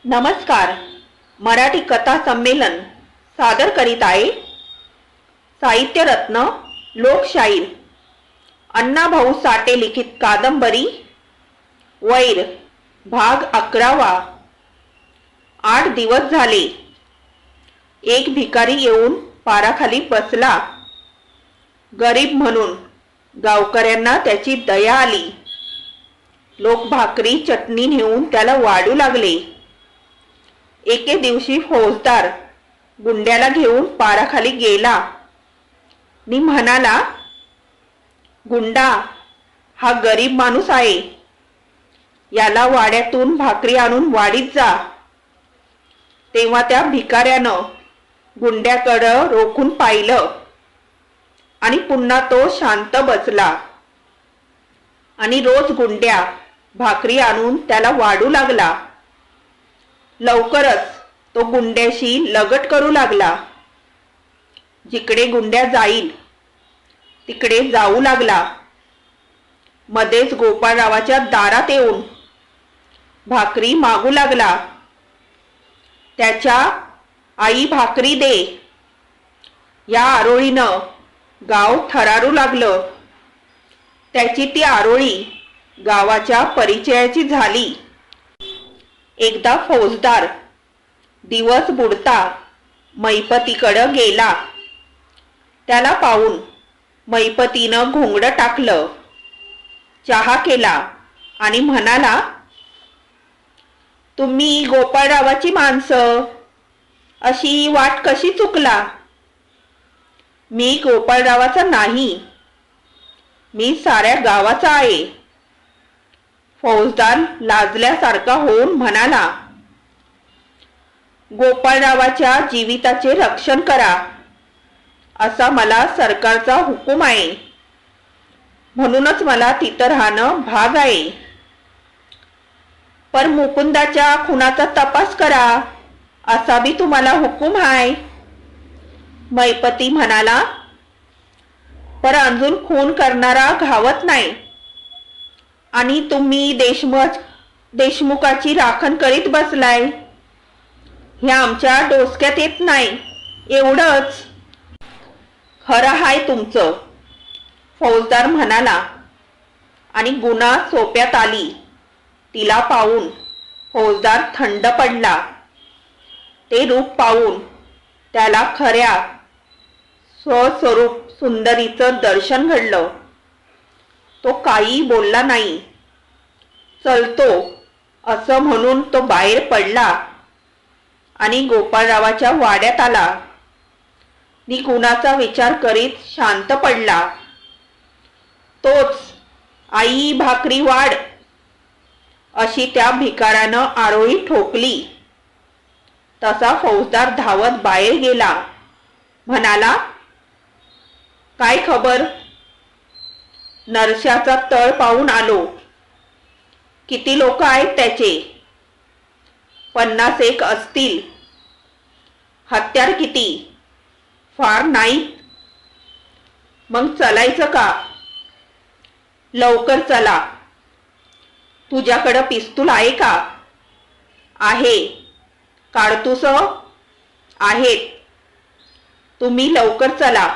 नमस्कार. मराठी कथा संमेलन सादर करीत आहे साहित्य रत्न लोकशाहीर अण्णाभाऊ साठे लिखित कादंबरी वैर भाग 11वा. 8 दिवस झाले. एक भिकारी येऊन पाराखाली बसला. गरीब म्हणून गावकऱ्यांना त्याची दया आली. लोक भाकरी चटणी नेऊन त्याला वाढू लागले. एके दिवशी फौजदार गुंड्याला घेऊन पाराखाली गेला नि म्हणाला, गुंडा हा गरीब माणूस आहे, याला वाड्यातून भाकरी आणून वाढीत जा. तेव्हा त्या भिकाऱ्यानं गुंड्याकडं रोखून पाहिलं आणि पुन्हा तो शांत बसला आणि रोज गुंड्या भाकरी आणून त्याला वाढू लागला. लवकरच तो गुंड्याशी लगट करू लागला. जिकडे गुंड्या जाईल तिकडे जाऊ लागला. मध्येच गोपाळरावाच्या दारात येऊन भाकरी मागू लागला. त्याच्या आई भाकरी दे या आरोळीनं गाव थरारू लागलं. त्याची ती आरोळी गावाच्या परिचयाची झाली. एकदा फौजदार दिवस बुडता मैपतीकडं गेला. त्याला पाहून मैपतीनं घोंगडं टाकलं, चहा केला आणि म्हणाला, तुम्ही गोपाळरावाची माणसं, अशी वाट कशी चुकला? मी गोपाळरावाचा नाही, मी साऱ्या गावाचा आहे. फौजदार लाजल्यासारखा होऊन म्हणाला, गोपाळरावाच्या जीविताचे रक्षण करा असा मला सरकारचा हुकूम आहे, म्हणूनच मला तिथं राहणं भाग आहे. पर मुकुंदाच्या खुनाचा तपास करा असा बी तुम्हाला हुकूम आहे. मैपती म्हणाला, पर अजून खून करणारा घावत नाही आणि तुम्ही देशमुखाची राखण करीत बसलाय. हे आमच्या डोसक्यात येत नाही. एवढंच खरं हाय तुमचं, फौजदार म्हणाला आणि गुन्हा सोप्यात आली. तिला पाहून फौजदार थंड पडला. ते रूप पाहून त्याला खऱ्या स्वस्वरूप सुंदरीचं दर्शन घडलं. तो काही बोलला नाही. चलतो असं म्हणून तो बाहेर पडला आणि गोपाळरावाच्या वाड्यात आला. नि गुणाचा विचार करीत शांत पडला. तोच आई भाकरी वाढ अशी त्या भिकाऱ्यानं आरोळी ठोकली. तसा फौजदार धावत बाहेर गेला. म्हणाला, काय खबर? नरशाचा तळ पाहून आलो. किती लोक आहेत त्याचे? 50 असतील. हत्यार किती? फार नाहीत. मग चलायचं का? लवकर चला. तुझ्याकडं पिस्तूल आहे का? आहे. काडतूस? आहेत. तुम्ही लवकर चला.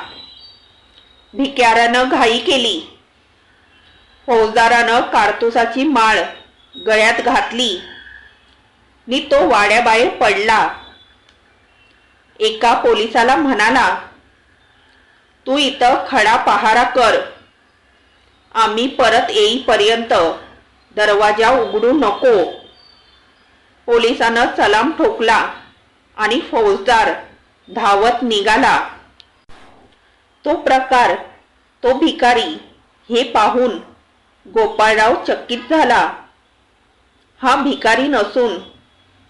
भिकाऱ्यानं घाई केली. फौजदारानं कारतुसाची माळ गळ्यात घातली नि तो वाड्याबाहेर पडला. एका पोलिसाला म्हणाला, तू इथं खडा पहारा कर. आम्ही परत येईपर्यंत दरवाजा उघडू नको. पोलिसानं सलाम ठोकला आणि फौजदार धावत निघाला. तो प्रकार, तो भिकारी हे पाहून गोपाळराव चकित झाला. हा भिकारी नसून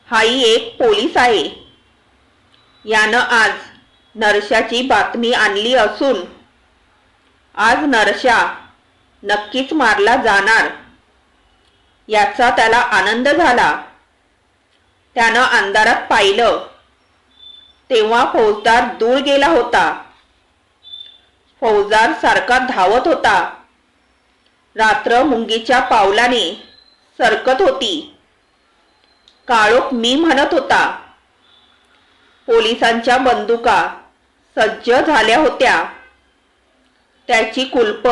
हाही एक पोलीस आहे. यानं आज नरशाची बातमी आणली असून आज नरशा नक्कीच मारला जाणार याचा त्याला आनंद झाला. त्यानं अंधारात पाहिलं तेव्हा फौजदार दूर गेला होता. फौजदार सारखा धावत होता. रात्र मुंगीच्या पावलाने सरकत होती. काळोख मी म्हणत होता. पोलिसांच्या बंदुका सज्ज झाल्या होत्या. त्याची कुलप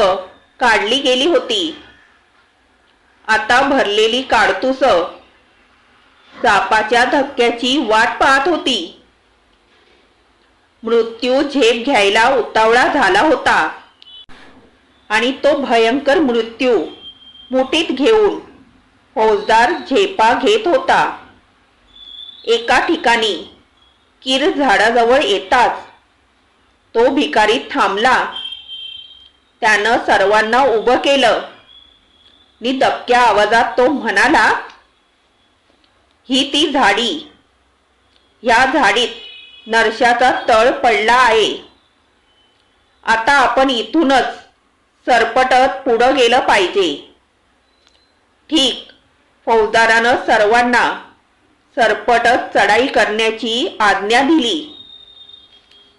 काढली गेली होती. आता भरलेली काडतुस सापाच्या धक्क्याची वाट पाहत होती. मृत्यू झेप घ्यायला उतावळा झाला होता आणि तो भयंकर मृत्यू मुठीत घेऊन फौजदार झेपा घेत होता. एका ठिकाणी कीर झाडाजवळ येताच तो भिकारी थांबला. त्यानं सर्वांना उभं केलं नि दबक्या आवाजात तो म्हणाला, ही ती झाडी. या झाडीत नरशाचा तळ पडला आहे. आता आपण इथूनच सरपटत पुढं गेलं पाहिजे. ठीक. फौजदारानं सर्वांना सरपटत चढाई करण्याची आज्ञा दिली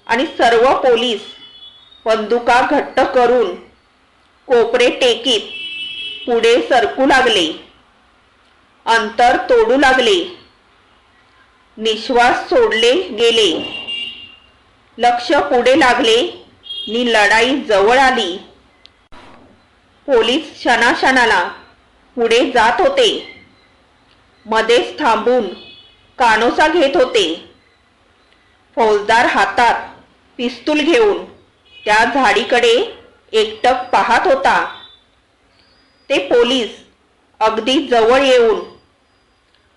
आणि सर्व पोलीस बंदुका घट्ट करून कोपरे टेकीत पुढे सरकू लागले. अंतर तोडू लागले. निश्वास सोडले गेले. लक्ष पुढे लागले नि लढाई जवळ आली. पोलीस क्षणाक्षणाला पुढे जात होते. मध्येच थांबून कानोसा घेत होते. फौजदार हातात पिस्तूल घेऊन त्या झाडीकडे एकटक पाहत होता. ते पोलीस अगदी जवळ येऊन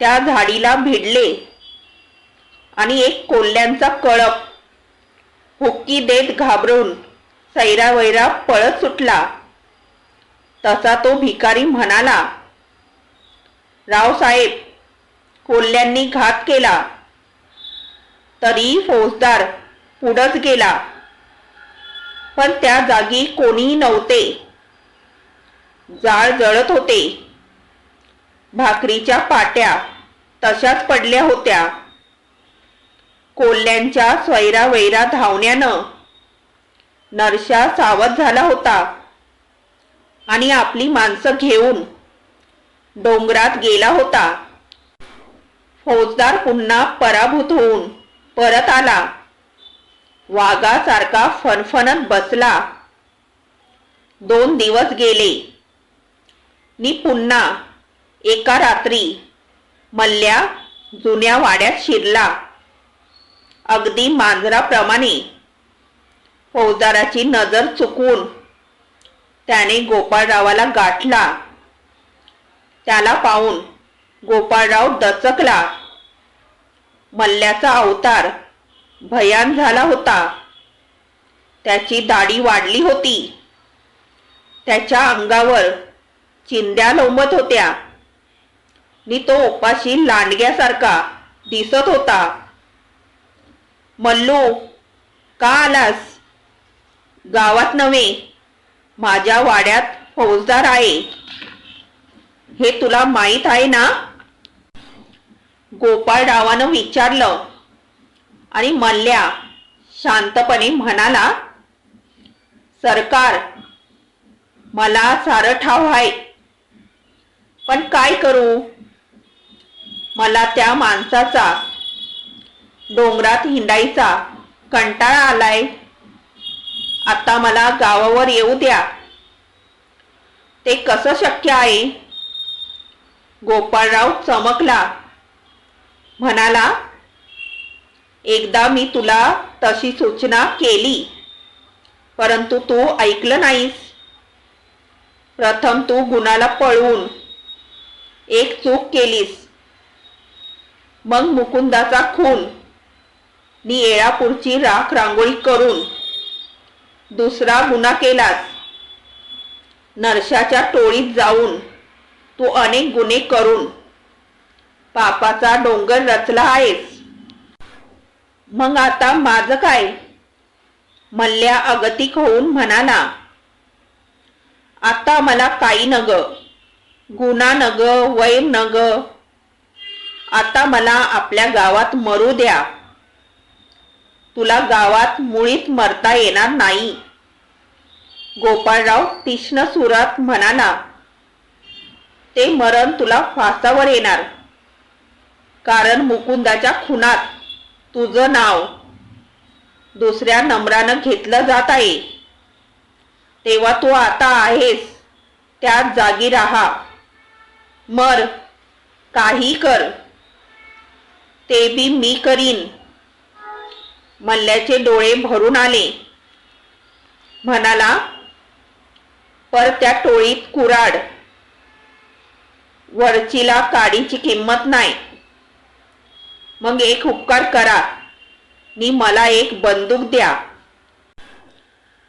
त्या झाडीला भिडले आणि एक कोल्ह्यांचा कळप हुक्की देत घाबरून सैरावैरा पळत सुटला. तसा तो भिकारी म्हणाला, रावसाहेब, कोल्ह्यांनी घात केला. तरी फौजदार पुढंच गेला. पण त्या जागी कोणीही नव्हते. जाळ जळत होते. भाकरीच्या पाट्या तशाच पडल्या होत्या. कोल्ह्यांच्या स्वैरावैरा धावण्यानं नरशा सावध झाला होता आणि आपली माणसं घेऊन डोंगरात गेला होता. फौजदार पुन्हा पराभूत होऊन परत आला. वाघासारखा फणफणत बसला. 2 दिवस गेले नि पुन्हा एका रात्री मल्ल्या जुन्या वाड्यात शिरला. अगदी मांजराप्रमाणे. फौजदाराची नजर चुकवून त्याने गोपाळरावाला गाठला. त्याला पाहून गोपाळराव दचकला. मल्ल्याचा अवतार भयान झाला होता. त्याची दाढी वाढली होती. त्याच्या अंगावर चिंध्या लोंबत होत्या नि तो उपाशी लांडग्यासारखा दिसत होता. मल्लू, का आलास? गावात नव्हे, माझ्या वाड्यात फौजदार आहे. हे तुला माहीत आहे ना? गोपाळरावानं विचारलं आणि मल्ल्या शांतपणे म्हणाला, सरकार, मला सारं ठाव आहे. पण काय करू? मला त्या माणसाचा डोंगरात हिंडायचा कंटाळा आलाय. आता मला गावावर येऊ द्या. ते कसं शक्य आहे? गोपाळराव चमकला. म्हणाला, एकदा मी तुला तशी सूचना केली, परंतु तू ऐकलं नाहीस. प्रथम तू गुणाला पळवून एक चूक केलीस. मग मुकुंदाचा खून नि येळापूरची राख रांगोळी करून दुसरा गुन्हा केलास. नरशाच्या टोळीत जाऊन तू अनेक गुन्हे करून पापाचा डोंगर रचला आहेस. मग आता माझं काय? मल्ल्या अगतिक होऊन म्हणाला, आता मला काही नग, गुन्हा नग, वैर नग. आता मला आपल्या गावात मरू द्या. तुला गावात मुळीच मरता येणार नाही. गोपाळराव तीक्ष्ण सुरात म्हणाला, ते मरण तुला फासावर येणार. कारण मुकुंदाच्या खुनात तुझं नाव दुसऱ्या नंबरानं घेतलं जात आहे, तेव्हा तू आता आहेस त्याच जागी राहा. मर, काही कर, ते बी मी करीन. मल्ल्याचे डोळे भरून आले. म्हणाला, पर त्या टोळीत कुराड, वरचीला काडीची किंमत नाही. मग एक उपकार करा नि मला एक बंदूक द्या.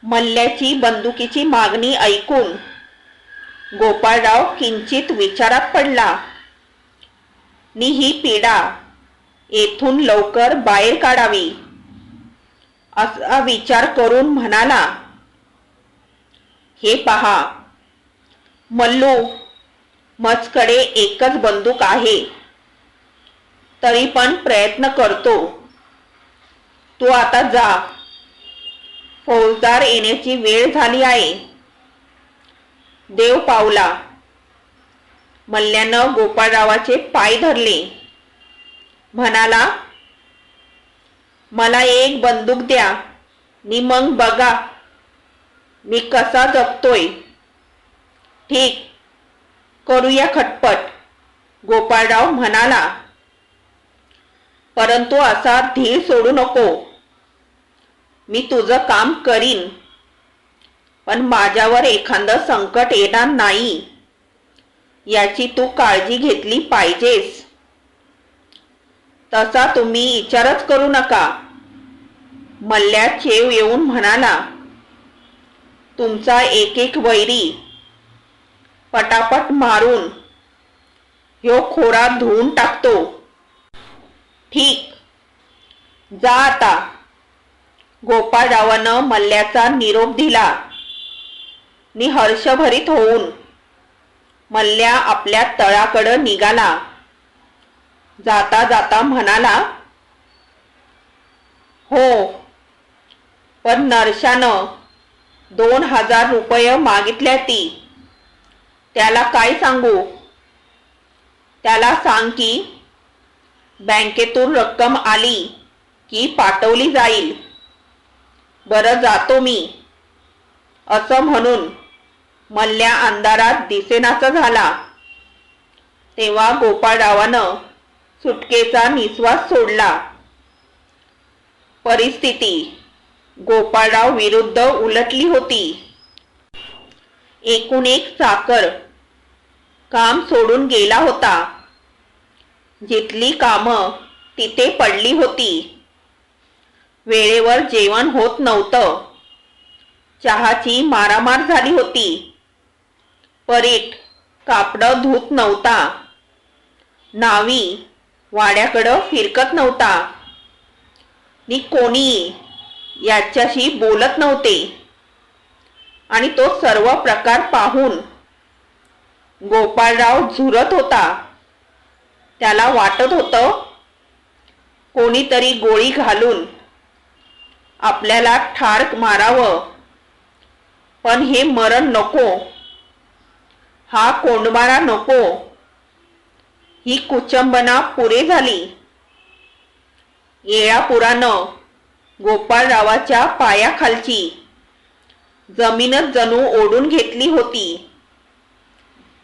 मल्ल्याची बंदुकीची मागणी ऐकून गोपाळराव किंचित विचारात पडला नि ही पीडा येथून लवकर बाहेर काढावी असा विचार करून म्हणाला, हे पहा मल्लू, मजकडे एकच बंदूक आहे, तरी पण प्रयत्न करतो. तू आता जा, फौजदार येण्याची वेळ झाली आहे. देव पावला. मल्ल्यानं गोपाळरावाचे पाय धरले. म्हणाला, मला एक बंदूक द्या नि मग बघा मी कसा जगतोय. ठीक, करूया खटपट, गोपाळराव म्हणाला. परंतु असा धीर सोडू नको. मी तुझं काम करीन, पण माझ्यावर एखादं संकट येणार नाही याची तू काळजी घेतली पाहिजेस. तसा तुम्ही विचारच करू नका. मल्ल्या चेव येऊन म्हणाला, तुमचा एक एक वैरी पटापट मारून ह्यो खोरा धुवून टाकतो. ठीक, जा आता. गोपाळरावानं मल्ल्याचा निरोप दिला नि हर्षभरीत होऊन मल्ल्या आपल्या तळाकडं निघाला. जाता जाता म्हणाला, हो, पण नरशानं 2000 रुपये मागितल्या ती. त्याला काय सांगू? त्याला सांग की बँकेतून रक्कम आली की पाठवली जाईल. बरं, जातो मी. असं म्हणून मल्ल्या अंधारात दिसेनासा झाला. तेव्हा गोपाळरावानं सुटकेचा निश्वास सोडला. परिस्थिती गोपाळराव विरुद्ध उलटली होती. एकूण एक चाकर काम सोडून गेला होता. जिथली कामं तिथे पडली होती. वेळेवर जेवण होत नव्हतं. चहाची मारामार झाली होती. परीट कापडं धुत नव्हता. नावी वाड्याकडं फिरकत नव्हता नि कोणी याच्याशी बोलत नव्हते. आणि तो सर्व प्रकार पाहून गोपाळराव झुरत होता. त्याला वाटत होतं कोणीतरी गोळी घालून आपल्याला ठार मारावं, पण हे मरण नको, हा कोंडमारा नको. ही कुचंबना पुरे झाली. येळापुरानं गोपाळरावाच्या पायाखालची जमीनच जणू ओढून घेतली होती.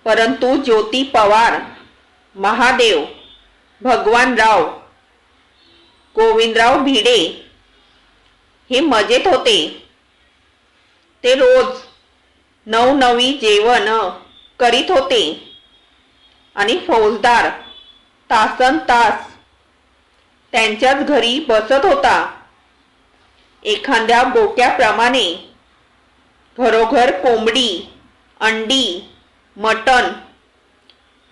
परंतु ज्योती पवार, महादेव, भगवानराव, गोविंदराव भिडे हे मजेत होते. ते रोज नवनवी जेवण करीत होते आणि फौजदार तासन तास त्यांच्याच घरी बसत होता. एखाद्या बोक्याप्रमाणे घरोघर कोंबडी, अंडी, मटण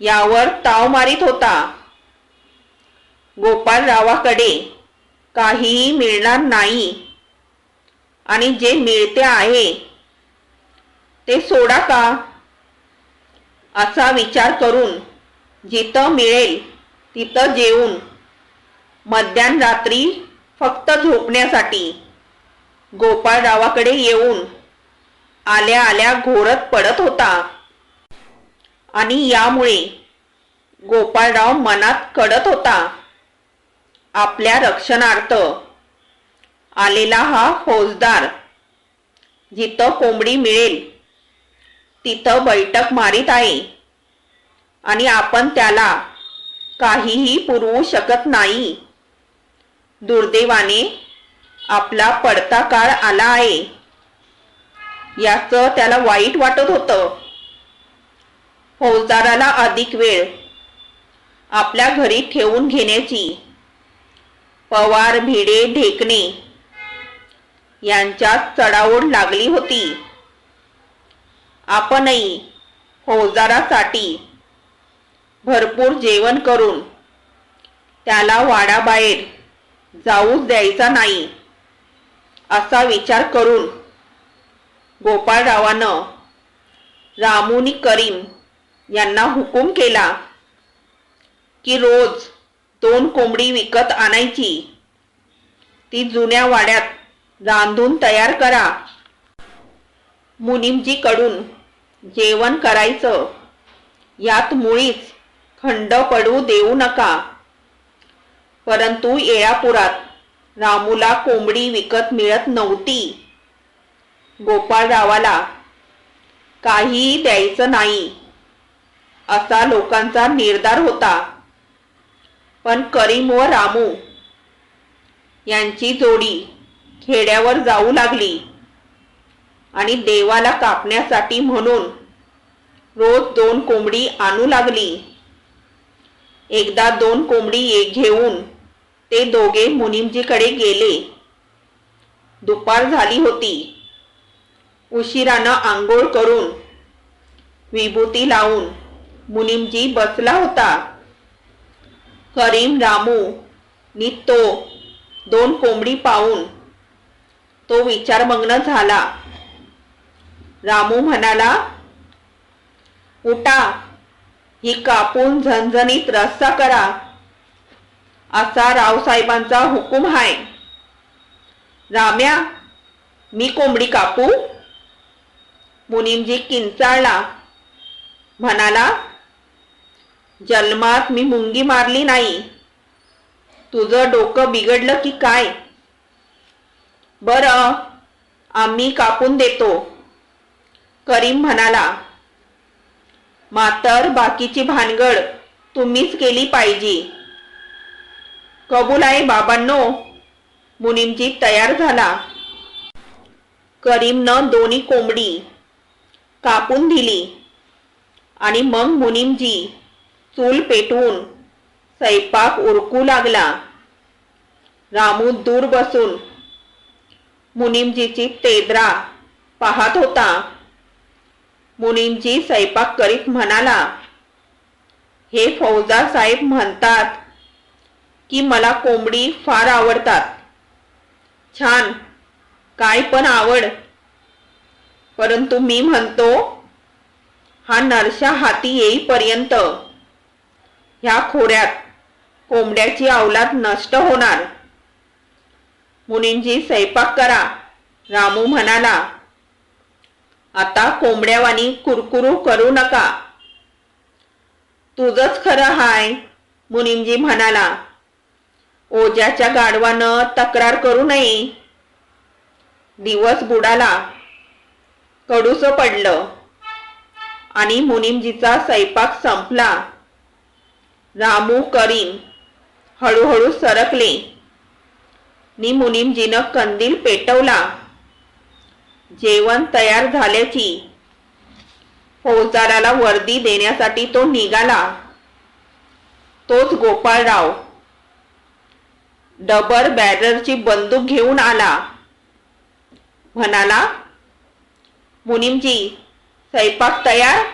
यावर ताव मारित होता. गोपाळरावाकडे काहीही मिळणार नाही आणि जे मिळते आहे ते सोडा का, असा विचार करून जिथं मिळेल तिथं जेवून मध्यरात्री फक्त झोपण्यासाठी गोपाळरावाकडे येऊन आल्या आल्या घोरत पडत होता. आणि यामुळे गोपाळराव मनात कळत होता. आपल्या रक्षणार्थ आलेला हा फौजदार जिथं कोंबडी मिळेल तिथं बैठक मारीत आहे आणि आपण त्याला काहीही पुरवू शकत नाही. दुर्दैवाने आपला पडता काळ आला आहे. याचं त्याला वाईट वाटत होतं. फौजदाराला अधिक वेळ आपल्या घरी ठेवून घेण्याची पवार, भिडे, ढेकणे यांच्यात चढाओढ लागली होती. आपणही फौजदारासाठी भरपूर जेवण करून त्याला वाडाबाहेर जाऊच द्यायचा नाही असा विचार करून गोपाळरावानं रामू आणि करीम यांना हुकूम केला की रोज 2 कोंबडी विकत आणायची. ती जुन्या वाड्यात रांधून तयार करा. मुनीमजीकडून जेवण करायचं यात मुळीच खंड पडू देऊ नका. परंतु येळापुरात रामूला कोंबडी विकत मिळत नव्हती. गोपाळरावाला काहीही द्यायचं नाही असा लोकांचा निर्धार होता. पण करीम व रामू यांची जोडी खेड्यावर जाऊ लागली आणि देवाला कापण्यासाठी म्हणून रोज 2 कोंबडी आणू लागली. एकदा 2 कोंबडी घेऊन ते दोघे मुनीमजीकडे गेले. दुपार झाली होती. उशिरानं आंघोळ करून विभूती लावून मुनीमजी बसला होता. करीम, रामू नी तो 2 कोंबडी पाहून तो विचारमग्न झाला. रामू म्हणाला, उठा, ही कापून झणझणीत रस्सा करा. असा रावसाहेबांचा हुकूम आहे. राम्या, मी कोंबडी कापू? मुनीमजी किंचाळला. म्हणाला, जन्मात मी मुंगी मारली नाही. तुझं डोकं बिघडलं की काय? बरं, आम्ही कापून देतो. करीम म्हणाला, मात्र बाकीची भानगड तुम्हीच केली पाहिजे. कबूल आहे बाबांनो. मुनीमजी तयार झाला. करीमनं 2 कोंबडी कापून दिली आणि मग मुनीमजी चूल पेटवून स्वयंपाक उरकू लागला. रामू दूर बसून मुनीमजीची तेद्रा पाहत होता. मुनीमजी स्वयंपाक करीत म्हणाला, हे फौजदार साहेब म्हणतात की मला कोंबडी फार आवडतात. छान, काय पण आवड. परंतु मी म्हणतो, हा नरशा हाती येईपर्यंत ह्या खोऱ्यात कोंबड्याची अवलाद नष्ट होणार. मुनीमजी स्वयंपाक करा. रामू म्हणाला, आता कोंबड्यावानी कुरकुरू करू नका. तुझंच खरं हाय. मुनीमजी म्हणाला, ओझ्याच्या गाढवानं तक्रार करू नये. दिवस बुडाला. कडूसं पडलं आणि मुनीमजीचा स्वयंपाक संपला. रामू, करीम हळूहळू सरकले नि मुनीमजीनं कंदील पेटवला. जेवण तयार झाल्याची फौजदाराला वर्दी देण्यासाठी तो निघाला. तोच गोपाळराव डबल बॅरलची बंदूक घेऊन आला. म्हणाला, मुनीमजी, स्वयंपाक तयार?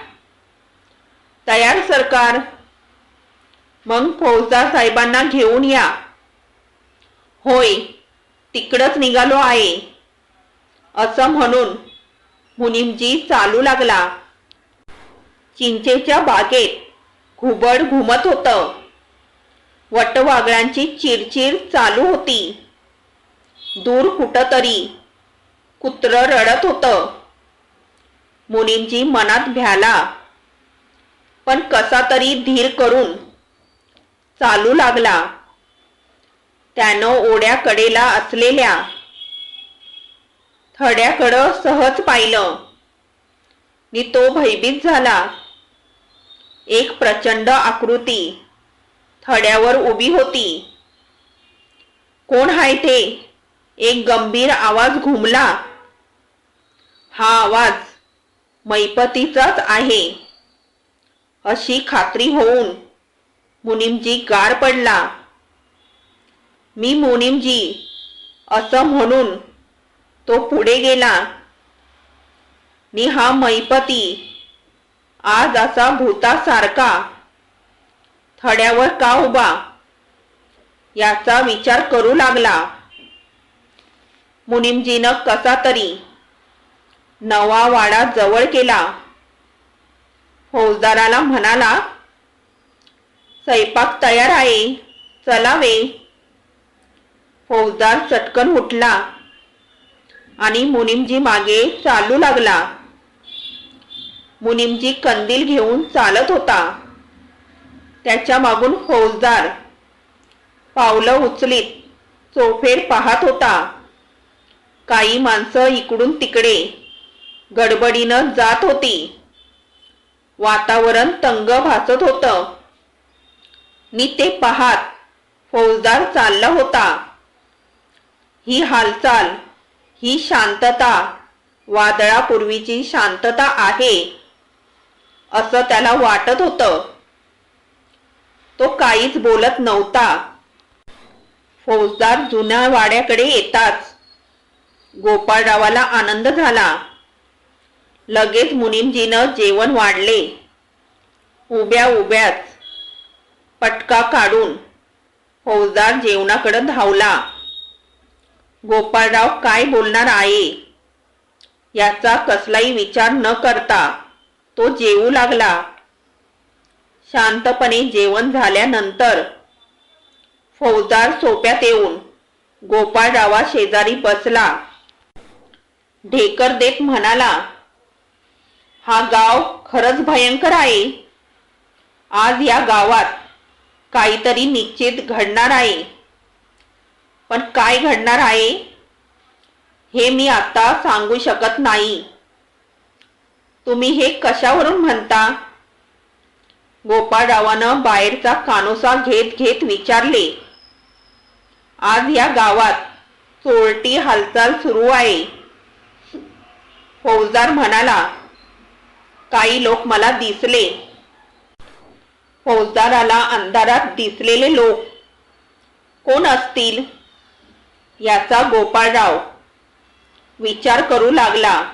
तयार सरकार. मग फौजदार साहेबांना घेऊन या. होय, तिकडच निघालो आहे. असं म्हणून मुनीमजी चालू लागला. चिंचेच्या बागेत घुबड घुमत होतं. वटवाघळांची चिरचिर चालू होती. दूर कुठंतरी कुत्रं रडत होतं. मुनीमजी मनात भ्याला. पण कसा तरी धीर करून चालू लागला. त्यानं ओढ्याकडेला असलेल्या थड्याकडं सहज पाहिलं नि तो भयभीत झाला. एक प्रचंड आकृती थड्यावर उभी होती. कोण आहे ते? एक गंभीर आवाज घुमला. हा आवाज मैपतीचाच आहे अशी खात्री होऊन मुनीमजी गार पडला. मी मुनीमजी असं म्हणून तो पुढे गेला. नि हा मैपती आज असा भूतासारखा थड्यावर का उभा याचा विचार करू लागला. मुनीमजीनं कसा तरी नवा वाडा जवळ केला. फौजदाराला म्हणाला, स्वयंपाक तयार आहे, चला वे. फौजदार चटकन उठला आणि मुनीमजी मागे चालू लागला. मुनीमजी कंदील घेऊन चालत होता. त्याच्या मागून फौजदार पावलं उचलीत चोफेर पाहत होता. काही माणसं इकडून तिकडे गडबडीनं जात होती. वातावरण तंग भासत होतं. नि ते पाहत फौजदार चालला होता. ही हालचाल, ही शांतता वादळापूर्वीची शांतता आहे असं त्याला वाटत होतं. तो काहीच बोलत नव्हता. फौजदार जुन्या वाड्याकडे येताच गोपाळरावाला आनंद झाला. लगेच मुनीमजीनं जेवण वाढले. उभ्या उभ्याच पटका काढून फौजदार जेवणाकडे धावला. गोपाळराव काय बोलणार आहे याचा कसलाही विचार न करता तो जेवू लागला. शांतपणे जेवण झाल्यानंतर फौजदार सोप्यात येऊन गोपाळरावा शेजारी बसला. ढेकर देत म्हणाला, हा गाव खरंच भयंकर आहे. आज या गावात काहीतरी निश्चित घडणार आहे. पण काय घडणार आहे हे मी आता सांगू शकत नाही. तुम्ही हे कशावरून म्हणता? गोपाळरावानं बाहेरचा कानोसा घेत घेत विचारले. आज या गावात चोरटी हालचाल सुरू आहे. फौजदार म्हणाला, काही लोक मला दिसले. फौजदाराला अंधारात दिसलेले लोक कोण असतील याचा गोपाळराव विचार करू लागला.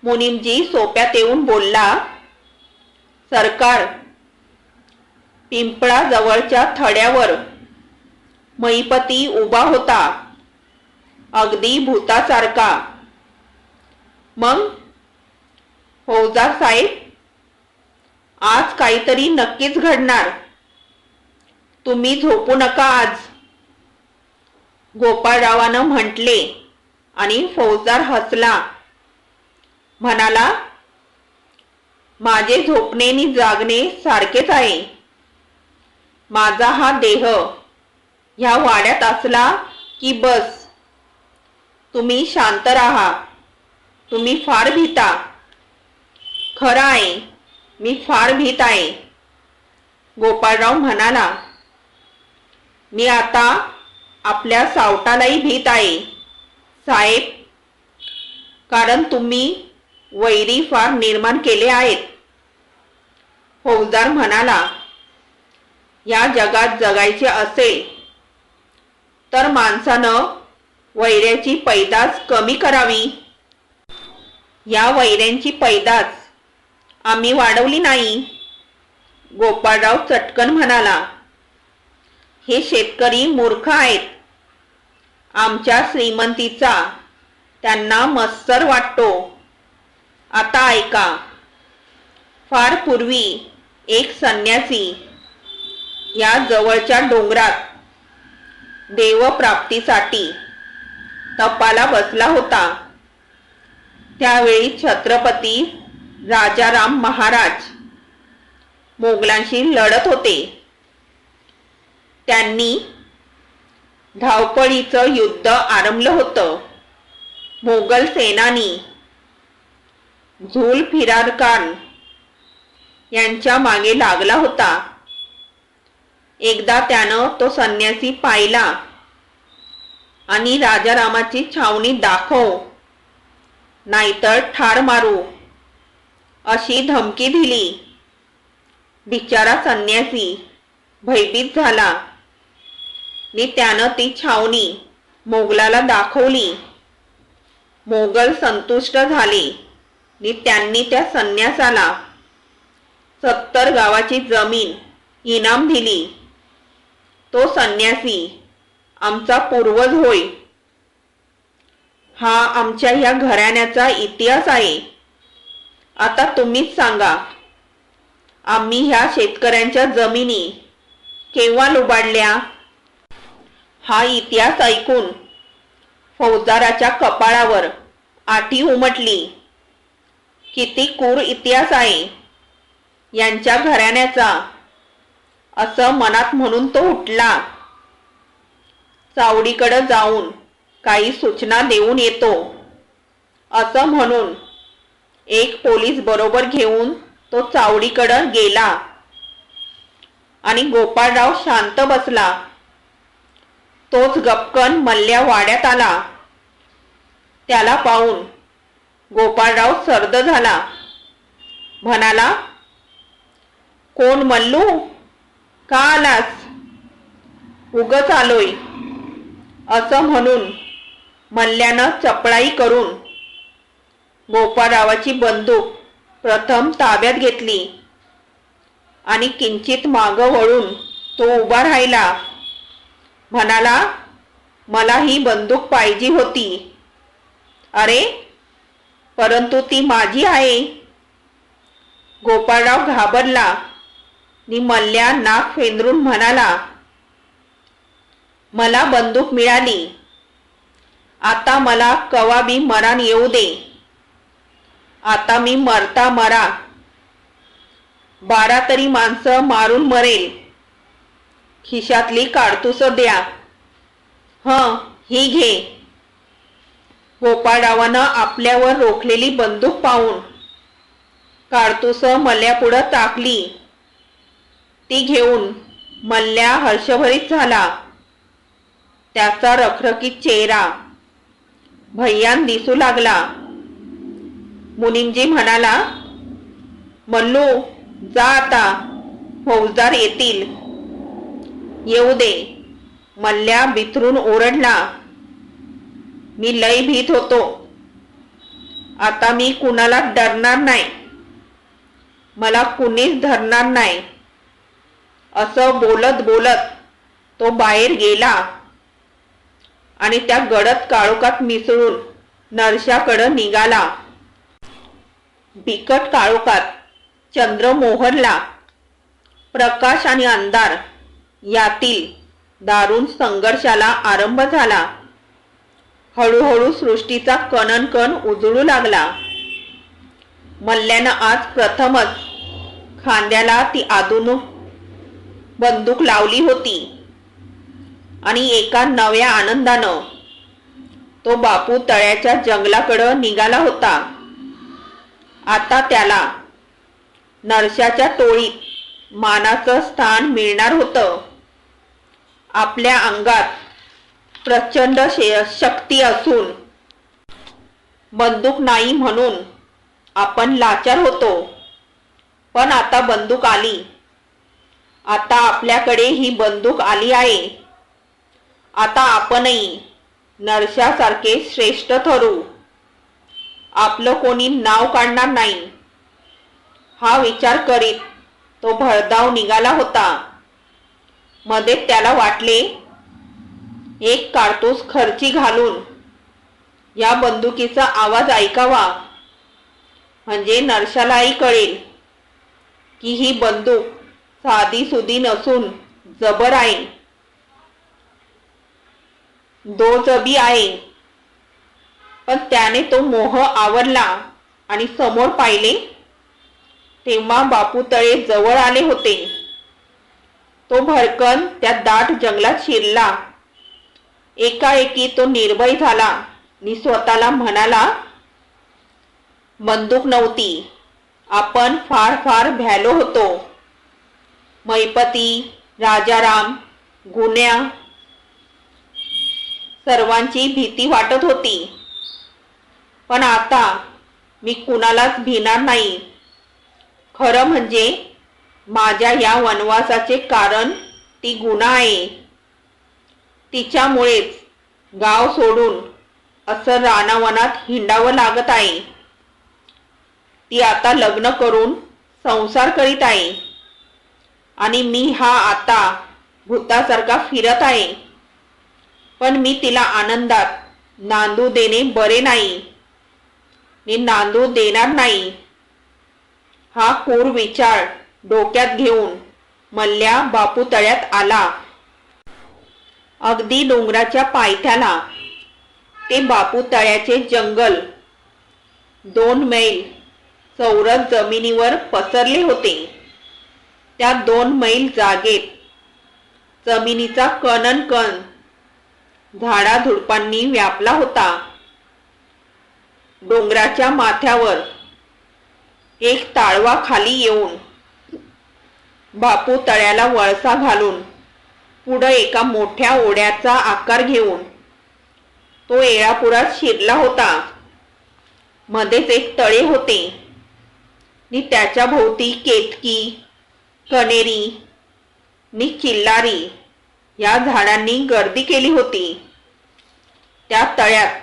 मुनीमजी सोप्यात येऊन बोलला, सरकार, पिंपळाजवळच्या थड्यावर मैपती उभा होता, अगदी भूतासारखा. मग फौजदार साहेब, आज काहीतरी नक्कीच घडणार. तुम्ही झोपू नका आज. गोपाळरावानं म्हटले आणि फौजदार हसला. म्हणाला, माझे झोपणे नि जागणे सारखेच आहे. माझा हा देह ह्या वाड्यात असला की बस. तुम्ही शांत राहा. तुम्ही फार भीता. खरं आहे, मी फार भीत आहे. गोपाळराव म्हणाला, मी आता आपल्या सावटालाही भीत आहे साहेब, कारण तुम्ही वैरी फार निर्माण केले आहेत. फौजदार म्हणाला, या जगात जगायचे असेल तर माणसानं वैऱ्याची पैदास कमी करावी. या वैऱ्यांची पैदास आम्ही वाढवली नाही. गोपाळराव चटकन म्हणाला, हे शेतकरी मूर्ख आहेत. आमच्या श्रीमंतीचा त्यांना मत्सर वाटतो. आता ऐका. फार पूर्वी एक संन्यासी या जवळच्या डोंगरात देवप्राप्तीसाठी तपाला बसला होता. त्यावेळी छत्रपती राजाराम महाराज मोगलांशी लढत होते. त्यांनी धावपळीचं युद्ध आरंभलं होतं. मोगल सेनानी झुल्फिकार खान यांच्या मागे लागला होता. एकदा त्यानं तो संन्यासी पाहिला आणि राजारामाची छावणी दाखव नाहीतर ठार मारू अशी धमकी दिली. बिचारा संन्यासी भयभीत झाला आणि त्यानं ती छावणी मोगलाला दाखवली. मोगल संतुष्ट झाले आणि त्यांनी त्या संन्यासाला 70 गावाची जमीन इनाम दिली. तो संन्यासी आमचा पूर्वज होय. हा आमच्या ह्या घराण्याचा इतिहास आहे. आता तुम्हीच सांगा, आम्ही ह्या शेतकऱ्यांच्या जमिनी केव्हा लुबाडल्या? हा इतिहास ऐकून फौजदाराच्या कपाळावर आठी उमटली. किती क्रूर इतिहास आहे यांच्या घराण्याचा, असं मनात म्हणून तो उठला. चावडीकडे जाऊन काही सूचना देऊन येतो असं म्हणून एक पोलीस बरोबर घेऊन तो चावडीकडे गेला आणि गोपाळराव शांत बसला. तोच गपकन मल्ल्या वाड्यात आला. त्याला पाहून गोपाळराव सर्द झाला. म्हणाला, कोण मल्लू? का आलास? उगच आलोय असं म्हणून मल्ल्यानं चपळाई करून गोपाळरावाची बंदूक प्रथम ताब्यात घेतली आणि किंचित मागं वळून तो उभा राहिला. म्हणाला, मला ही बंदूक पाहिजे होती. अरे, परंतु ती माझी आहे. गोपाळराव घाबरला आणि मल्ल्या नाक फेंदरून म्हणाला, मला बंदूक मिळाली. आता मला कवा बी मरण येऊ दे. आता मी मरता मरा. 12 तरी माणसं मारून मरेल. खिशातली काडतूस द्या. ही घे. गोपाळरावानं आपल्यावर रोखलेली बंदूक पाहून काडतूस मल्ल्यापुढं टाकली. ती घेऊन मल्ल्या हर्षभरीत झाला. त्याचा रखरखीत चेहरा भय्यान दिसू लागला. मुनीमजी म्हणाला, मल्लू जा आता, फौजदार येतील. येऊ दे. मल्ल्या बिथरून ओरडला. मी लय भीत होतो. आता मी कुणाला डरणार नाही. मला कुणीच धरणार नाही. असं बोलत बोलत तो बाहेर गेला आणि त्या गडद काळोखात मिसळून नरशाकडे निघाला. बिकट काळोखात चंद्र मोहरला. प्रकाश आणि अंधार यातील दारुण संघर्षाला आरंभ झाला. हळूहळू सृष्टीचा कणनकण उजळू लागला. मल्ल्यानं आज प्रथमच खांद्याला ती आधुनिक बंदूक लावली होती आणि एका नव्या आनंदानं तो बापू तळ्याच्या जंगलाकडे निघाला होता. आता त्याला नरशाच्या टोळीत मानाचं स्थान मिळणार होतं. आपल्या अंगात प्रचंड शक्ती असून बंदूक नाही म्हणून आपण लाचार होतो. पण आता बंदूक आली. आता आपल्याकडे ही बंदूक आली आहे. आता आपणही नरशासारखे श्रेष्ठ ठरू. आपलं कोणी नाव काढणार नाही. हा विचार करीत तो भरधाव निघाला होता. मध्ये त्याला वाटले, एक काडतूस खर्ची घालून या बंदुकीचा आवाज ऐकावा, म्हणजे नरशालाही कळेल की ही बंदूक साधी सुधी नसून जबर आहे, दोजबी आहे. पण त्याने तो मोह आवरला आणि समोर पाहिले तेव्हा बापू तळे जवळ आले होते. तो भरकन त्या दाट जंगलात शिरला. एकाएकी तो निर्भय झाला आणि स्वतःला म्हणाला, बंदूक नव्हती, आपण फार फार भ्यालो होतो. मैपती, राजाराम, गुन्या सर्वांची भीती वाटत होती. पण आता मी कुणालाच भिणार नाही. खरं म्हणजे माझ्या या वनवासाचे कारण ती गुना आहे. तिच्यामुळेच गाव सोडून असं रानावनात हिंडावं लागत आहे. ती आता लग्न करून संसार करीत आहे आणि मी हा आता भूतासारखा फिरत आहे. पण मी तिला आनंदात नांदू देणे बरे नाही. मी नांदू देणार नाही. हा क्रूर विचार डोक्यात घेऊन मल्ल्या बापू तळ्यात आला. अगदी डोंगराच्या पायथ्याला ते बापू तळ्याचे जंगल 2 मैल चौरस जमिनीवर पसरले होते. त्या 2 मैल जागेत जमिनीचा कणनकण झाडाझुडपांनी व्यापला होता. डोंगराच्या माथ्यावर एक ताळवा खाली येऊन बापू तळ्याला वळसा घालून पुढे एका मोठ्या ओढ्याचा आकार घेऊन तो येळापुरात शिरला होता. मध्येच एक तळे होते आणि त्याच्या भोवती केतकी, कनेरी आणि चिल्लारी या झाडांनी गर्दी केली होती. त्या तळ्यात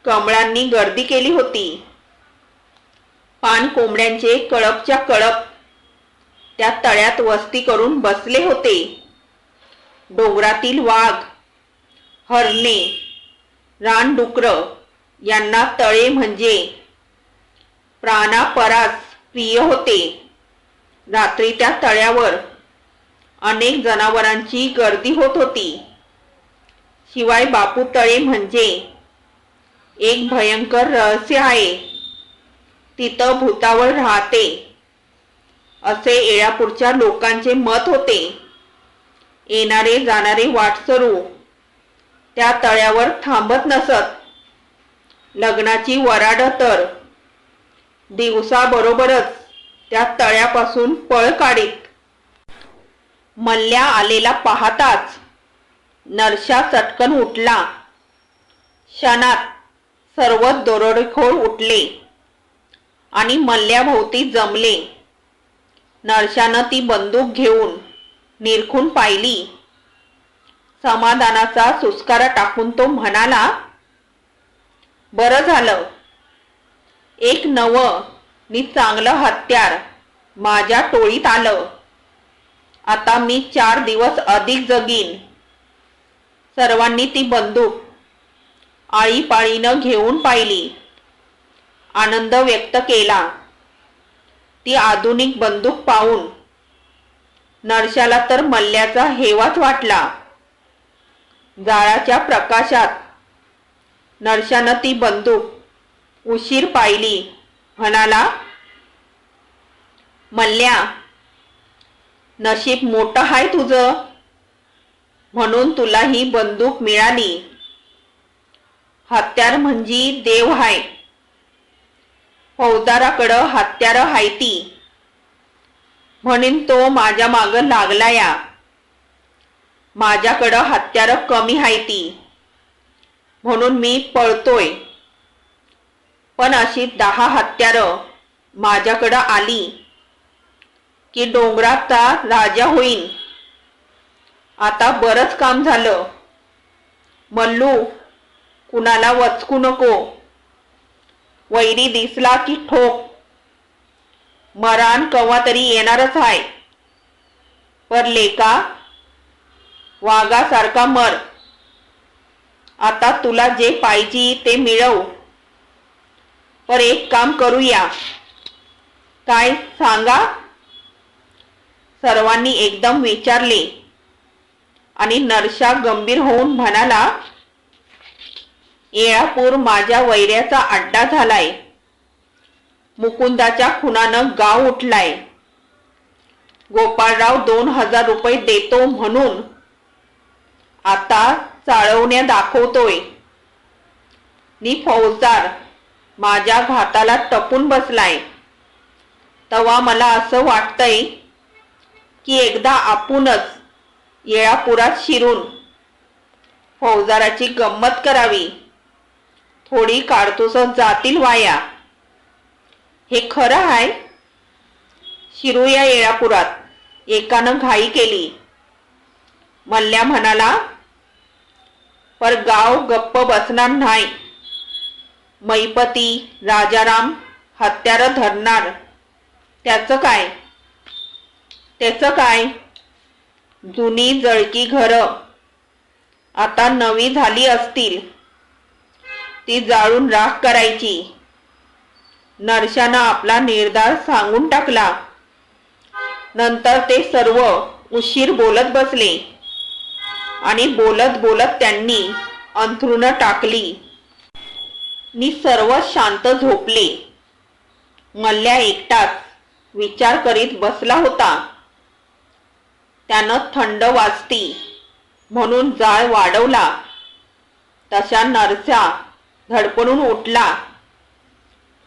कमळांनी गर्दी केली होती. पान कोंबड्यांचे कळपच्या कळप त्या तळ्यात वस्ती करून बसले होते. डोंगरातील वाघ, हरणे, रानडुकर यांना तळे म्हणजे प्राणापरास प्रिय होते. रात्री त्या तळ्यावर अनेक जनावरांची गर्दी होत होती. शिवाय बापू तळे म्हणजे एक भयंकर रहस्य आहे. तिथं भूतावळ राहते असे येळापूरच्या लोकांचे मत होते. येणारे जाणारे वाटसरू त्या तळ्यावर थांबत नसत. लग्नाची वराड तर दिवसाबरोबरच त्या तळ्यापासून पळ काढीत. मल्ल्या आलेला पाहताच नरशा चटकन उठला. क्षणात सर्वच दरोडेखोर उठले आणि मल्ल्याभोवती जमले. नरशानं ती बंदूक घेऊन निरखून पाहिली. समाधानाचा सुस्कारा टाकून तो म्हणाला, बरं झालं, एक नवं आणि चांगलं हत्यार माझ्या टोळीत आलं. आता मी 4 दिवस अधिक जगीन. सर्वांनी ती बंदूक आळीपाळीनं घेऊन पाहिली. आनंद व्यक्त केला. ती आधुनिक बंदूक पाहून नरशाला तर मल्ल्याचा हेवाच वाटला. जाळाच्या प्रकाशात नरशानं ती बंदूक उशीर पाहिली. म्हणाला, मल्ल्या, नशीब मोठं हाय तुझं, म्हणून तुला ही बंदूक मिळाली. हत्यार म्हणजे देव हाय. फौजदाराकडं हत्यारं हायती म्हणून तो माझ्या मागं लागला या. माझ्याकडं हत्यारं कमी हायती म्हणून मी पळतोय. पण अशी 10 हत्यारं माझ्याकडं आली की डोंगराचा राजा होईन. आता बरंच काम झालं. मल्लू, कुणाला वचकू नको. वैरी दिसला की ठोक. मरण कवा तरी येणारच आहे. पर लेका, वाघासारखा मर. आता तुला जे पाहिजे ते मिळव. पर एक काम करूया. काय सांगा? सर्वांनी एकदम विचारले आणि नरशा गंभीर होऊन म्हणाला, येळापूर माझ्या वैऱ्याचा अड्डा झालाय. मुकुंदाच्या खुनानं गाव उठलाय. गोपाळराव 2000 रुपये देतो म्हणून आता चाळवण्या दाखवतोय. नि फौजदार माझ्या घाताला टपून बसलाय. तेव्हा मला असं वाटतंय की एकदा आपणच येळापुरात शिरून फौजदाराची गंमत करावी. थोडी काडतुस जातील वाया. हे खरं आहे. शिरूया येळापुरात. एकानं घाई केली. मल्ल्या म्हणाला, पर गाव गप्प बसणार नाही. मैपती राजाराम हत्यार धरणार. त्याचं काय? जुनी जळकी घरं आता नवी झाली असतील. ती जाळून राख करायची. नरशानं आपला निर्धार सांगून टाकला. नंतर ते सर्व उशीर बोलत बसले आणि बोलत बोलत त्यांनी अंथरुणं टाकली नि सर्व शांत झोपले. मल्ल्या एकटाच विचार करीत बसला होता. त्यानं थंड वाजती म्हणून जाळ वाढवला. तशा नरसा धडपडून उठला.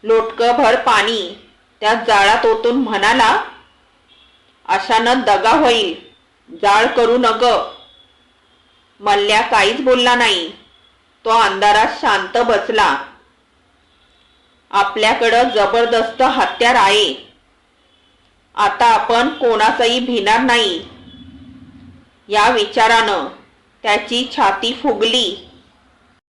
लोटकभर पाणी त्या जाळात ओतून म्हणाला, अशानं दगा होईल. जाळ करू नग. मल्ल्या काहीच बोलला नाही. तो अंधारात शांत बसला. आपल्याकडं जबरदस्त हत्यार आहे. आता आपण कोणाचंही भिणार नाही. या विचारानं त्याची छाती फुगली.